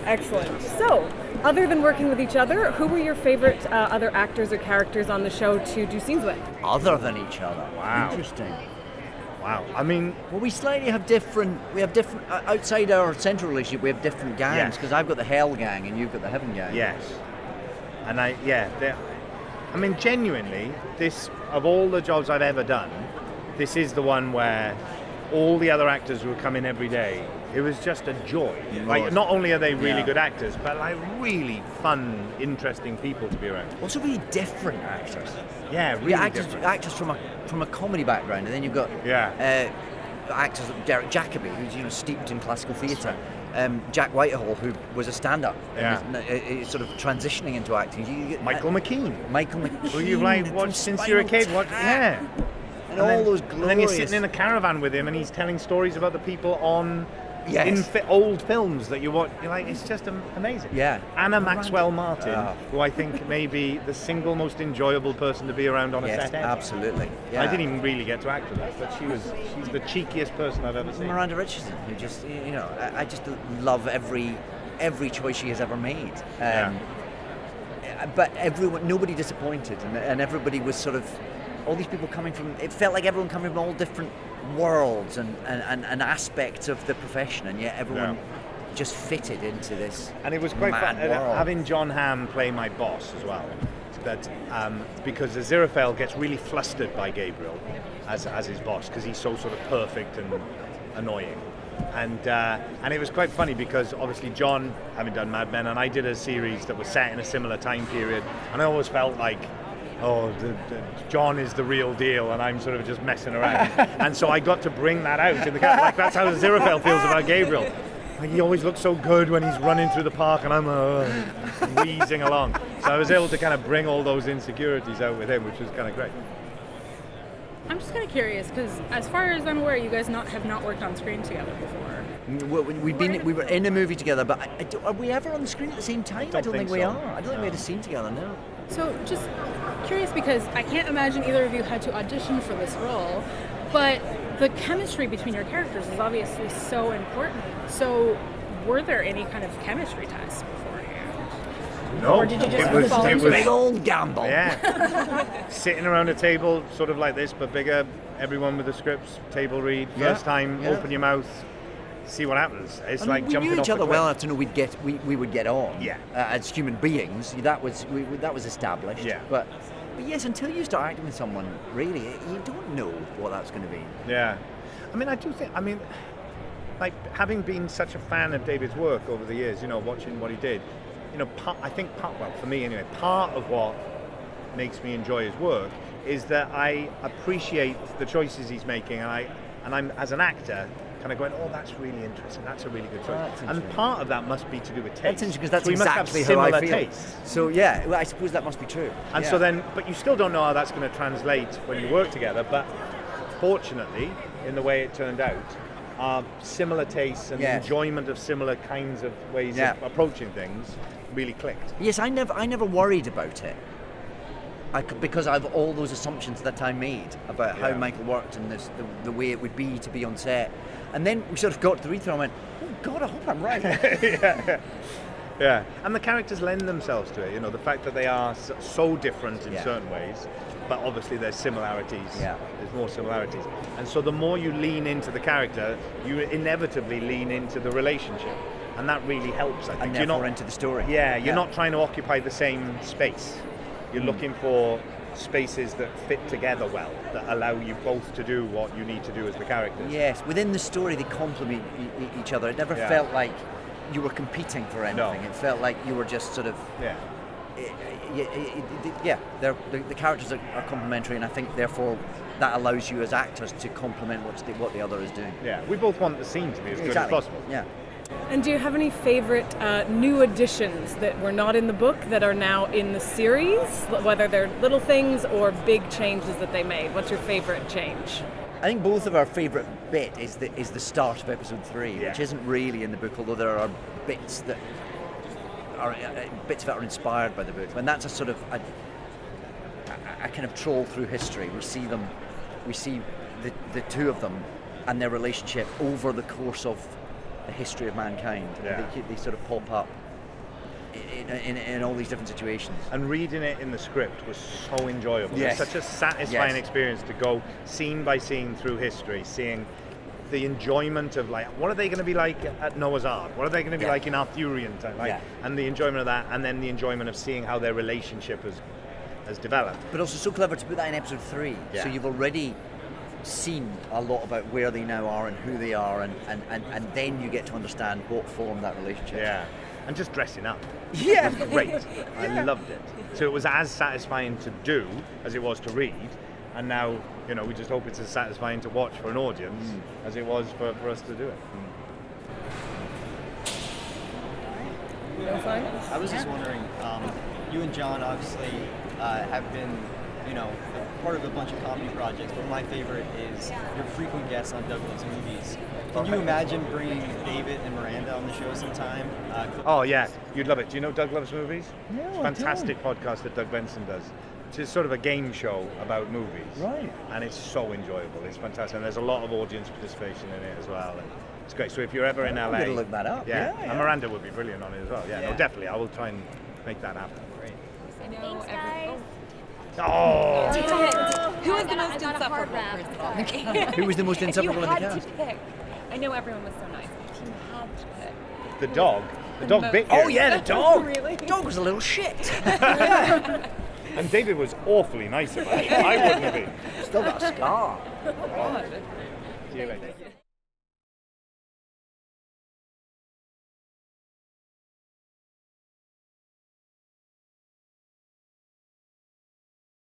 Excellent. So, other than working with each other, who were your favorite other actors or characters on the show to do scenes with? Other than each other. Wow. Interesting. Wow. I mean, Well, we slightly have different. We have different outside our central relationship. We have different gangs Yes. because I've got the Hell gang and you've got the Heaven gang. yes. And I mean, genuinely, this, of all the jobs I've ever done, this is the one where all the other actors who would come in every day, it was just a joy. Like, not only are they really good actors, but like really fun, interesting people to be around. Also, really different actors. Yeah, really different. Actors from a comedy background, and then you've got actors like Derek Jacobi, who's steeped in classical theatre. Jack Whitehall, who was a stand-up, and is sort of transitioning into acting. You get Michael McKean. Who you've from watched since you were a kid. And all those glorious. And then you're sitting in a caravan with him, and he's telling stories about the people on Yes. old films that you watch. You're like, it's just amazing. Yeah. Anna Maxwell Martin, who I think may be the single most enjoyable person to be around on a set ever. Absolutely. Yeah. I didn't even really get to act with her, but she's the cheekiest person I've ever seen. Miranda Richardson, who just, I just love every choice she has ever made. But nobody disappointed, and everybody was sort of, all these people coming from, it felt like everyone coming from all different worlds and aspects of the profession, and yet everyone just fitted into this. And it was quite fun world. having John Hamm play my boss as well. That because Aziraphale gets really flustered by Gabriel as his boss because he's so sort of perfect and annoying. And it was quite funny because obviously John, having done Mad Men, and I did a series that was set in a similar time period, and I always felt like, John is the real deal, and I'm sort of just messing around. And so I got to bring that out in the character. Like, that's how Aziraphale feels about Gabriel. Like, he always looks so good when he's running through the park, and I'm wheezing along. So I was able to kind of bring all those insecurities out with him, which was kind of great. I'm just kind of curious because, as far as I'm aware, you guys have not worked on screen together before. We were in a movie together, but are we ever on the screen at the same time? I don't think we so. are. I don't think we had a scene together. No. So, just curious because I can't imagine either of you had to audition for this role, but the chemistry between your characters is obviously so important. So, were there any kind of chemistry tests beforehand? No, Or did you just it fall was into a big old gamble. Yeah. Sitting around a table, sort of like this, but bigger, everyone with the scripts, table read, first time, open your mouth, see what happens. It's like we jumping knew off each the other cliff. well enough to know we would get on. Yeah. As human beings, that was established. Yeah. But yes, until you start acting with someone, really, you don't know what that's going to be. Yeah. I mean, like, having been such a fan of David's work over the years, watching what he did, for me anyway, part of what makes me enjoy his work is that I appreciate the choices he's making, and I'm as an actor kind of going, oh, that's really interesting, that's a really good choice. And part of that must be to do with taste. That's interesting because that's so we exactly must have how I similar feel. tastes. So yeah, well, I suppose that must be true. And so then, but you still don't know how that's going to translate when you work together, but fortunately, in the way it turned out, our similar tastes and enjoyment of similar kinds of ways of approaching things really clicked. Yes, I never worried about it. Because I have all those assumptions that I made about how Michael worked and the way it would be to be on set. And then we sort of got to the read-through and I went, oh God, I hope I'm right. Yeah. And the characters lend themselves to it, the fact that they are so different in certain ways, but obviously there's similarities. Yeah. There's more similarities. And so the more you lean into the character, you inevitably lean into the relationship. And that really helps, I think. And therefore into the story. Yeah, you're not trying to occupy the same space. You're looking for spaces that fit together well, that allow you both to do what you need to do as the characters. Yes, within the story they complement each other. It never felt like you were competing for anything. No. It felt like you were just sort of... The characters are complementary, and I think therefore that allows you as actors to complement what the other is doing. Yeah, we both want the scene to be as good as possible. Yeah. And do you have any favorite new additions that were not in the book that are now in the series, whether they're little things or big changes that they made? What's your favorite change? I think both of our favourite bit is the start of episode 3, which isn't really in the book, although there are bits that are bits that are inspired by the book. And that's a sort of a kind of troll through history. We see the two of them and their relationship over the course of the history of mankind. Yeah. They sort of pop up in all these different situations. And reading it in the script was so enjoyable. Yes. It's such a satisfying Yes. experience to go scene by scene through history, seeing the enjoyment of like, what are they going to be like at Noah's Ark? What are they going to be Yeah. like in Arthurian time? Like, Yeah. and the enjoyment of that, and then the enjoyment of seeing how their relationship has developed. But also so clever to put that in episode 3. Yeah. So you've already seen a lot about where they now are and who they are, and then you get to understand what formed that relationship. Yeah. And just dressing up. Yeah. It was great. I loved it. So it was as satisfying to do as it was to read, and now, we just hope it's as satisfying to watch for an audience as it was for us to do it. I was just wondering, you and John obviously have been, part of a bunch of comedy projects, but my favorite is your frequent guests on Doug Loves Movies. Can you imagine bringing David and Miranda on the show sometime? Oh yeah, you'd love it. Do you know Doug Loves Movies? No, It's a I fantastic podcast that Doug Benson does. It's sort of a game show about movies. Right. And it's so enjoyable. It's fantastic. And there's a lot of audience participation in it as well. And it's great. So if you're ever in LA... I'm gonna look that up. Yeah. And Miranda would be brilliant on it as well. Yeah, Yeah. no, definitely. I will try and make that happen. Great. I know every. Oh! Who was the most I got a hard insufferable rap. person on the cast? Who was the most insufferable in If the you had cast? to pick. I know everyone was so nice, but if you had to pick. The dog. The dog most- bit you. Oh yeah, the dog. Really? The dog was a little shit. And David was awfully nice about it. I wouldn't have been. Still got a scar. See you later.